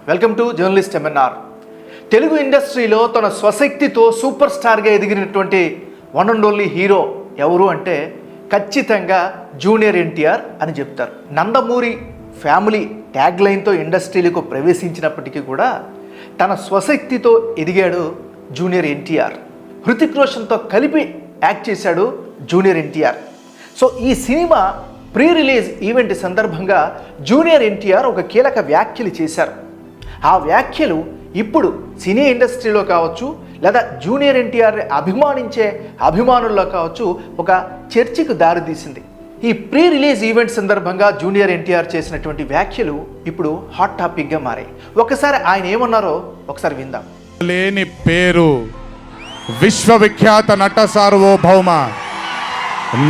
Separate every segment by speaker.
Speaker 1: Welcome to journalist MNR. Telugu ఇండస్ట్రీలో తన స్వశక్తితో సూపర్ స్టార్గా ఎదిగినటువంటి వన్ అండ్ ఓన్లీ హీరో ఎవరు అంటే ఖచ్చితంగా జూనియర్ ఎన్టీఆర్ అని చెప్తారు. నందమూరి ఫ్యామిలీ ట్యాగ్ లైన్తో ఇండస్ట్రీలకు ప్రవేశించినప్పటికీ కూడా తన స్వశక్తితో ఎదిగాడు జూనియర్ ఎన్టీఆర్. హృతిక్ రోషన్తో కలిపి యాక్ట్ చేశాడు జూనియర్ ఎన్టీఆర్. సో ఈ సినిమా ప్రీ రిలీజ్ ఈవెంట్ సందర్భంగా జూనియర్ ఎన్టీఆర్ ఒక కీలక వ్యాఖ్యలు చేశారు. ఆ వ్యాఖ్యలు ఇప్పుడు సినీ ఇండస్ట్రీలో కావచ్చు లేదా జూనియర్ ఎన్టీఆర్ని అభిమానించే అభిమానుల్లో కావచ్చు ఒక చర్చకు దారితీసింది. ఈ ప్రీ రిలీజ్ ఈవెంట్ సందర్భంగా జూనియర్ ఎన్టీఆర్ చేసినటువంటి వ్యాఖ్యలు ఇప్పుడు హాట్ టాపిక్గా మారాయి. ఒకసారి ఆయన ఏమన్నారో ఒకసారి విందాం.
Speaker 2: లేని పేరు విశ్వవిఖ్యాత నట సార్వభౌమ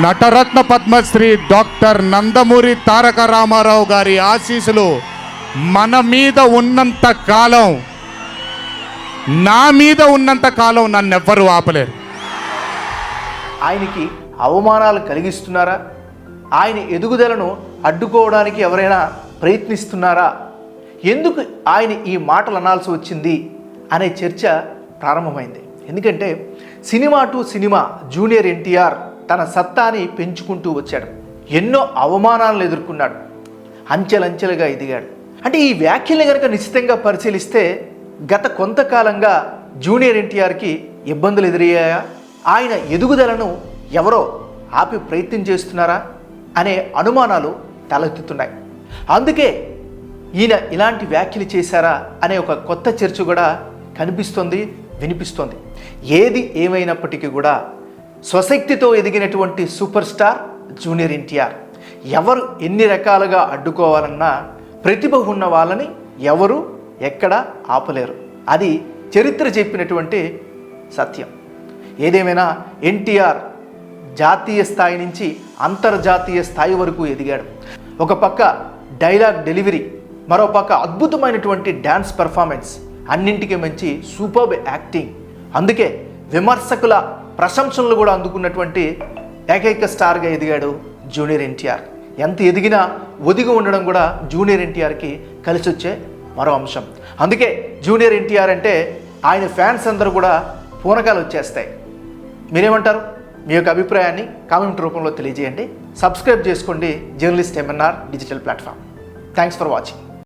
Speaker 2: నటరత్న పద్మశ్రీ డాక్టర్ నందమూరి తారక రామారావు గారి ఆశీస్సులు మన మీద ఉన్నంత కాలం, నా మీద ఉన్నంత కాలం నన్నెవ్వరూ ఆపలేరు.
Speaker 1: ఆయనకి అవమానాలు కలిగిస్తున్నారా? ఆయన ఎదుగుదలను అడ్డుకోవడానికి ఎవరైనా ప్రయత్నిస్తున్నారా? ఎందుకు ఆయన ఈ మాటలు అనాల్సి వచ్చింది అనే చర్చ ప్రారంభమైంది. ఎందుకంటే cinema to cinema junior NTR తన సత్తాని పెంచుకుంటూ వచ్చాడు. ఎన్నో అవమానాలను ఎదుర్కొన్నాడు. అంచెలంచెలుగా ఎదిగాడు. అంటే ఈ వ్యాఖ్యల్ని కనుక నిశ్చితంగా పరిశీలిస్తే గత కొంతకాలంగా జూనియర్ ఎన్టీఆర్కి ఇబ్బందులు ఎదురయ్యాయా? ఆయన ఎదుగుదలను ఎవరో ఆపి ప్రయత్నం చేస్తున్నారా అనే అనుమానాలు తలెత్తుతున్నాయి. అందుకే ఈయన ఇలాంటి వ్యాఖ్యలు చేశారా అనే ఒక కొత్త చర్చ కూడా కనిపిస్తోంది, వినిపిస్తోంది. ఏది ఏమైనప్పటికీ కూడా స్వశక్తితో ఎదిగినటువంటి సూపర్ స్టార్ జూనియర్ ఎన్టీఆర్. ఎవరు ఎన్ని రకాలుగా అడ్డుకోవాలన్నా ప్రతిభ ఉన్న వాళ్ళని ఎవరు ఎక్కడ ఆపలేరు. అది చరిత్ర చెప్పినటువంటి సత్యం. ఏదేమైనా ఎన్టీఆర్ జాతీయ స్థాయి నుంచి అంతర్జాతీయ స్థాయి వరకు ఎదిగాడు. ఒక పక్క డైలాగ్ డెలివరీ, మరో పక్క అద్భుతమైనటువంటి డ్యాన్స్ పెర్ఫార్మెన్స్, అన్నింటికీ మంచి సూపర్బ్ యాక్టింగ్. అందుకే విమర్శకుల ప్రశంసలు కూడా అందుకున్నటువంటి ఏకైక స్టార్గా ఎదిగాడు జూనియర్ ఎన్టీఆర్. ఎంత ఎదిగినా ఒదిగి ఉండడం కూడా జూనియర్ ఎన్టీఆర్కి కలిసి వచ్చే మరో అంశం. అందుకే జూనియర్ ఎన్టీఆర్ అంటే ఆయన ఫ్యాన్స్ అందరూ కూడా పూనకాలు వచ్చేస్తాయి. మీరేమంటారు? మీ యొక్క అభిప్రాయాన్ని కామెంట్ రూపంలో తెలియజేయండి. సబ్స్క్రైబ్ చేసుకోండి journalist MNR digital platform. Thanks for watching.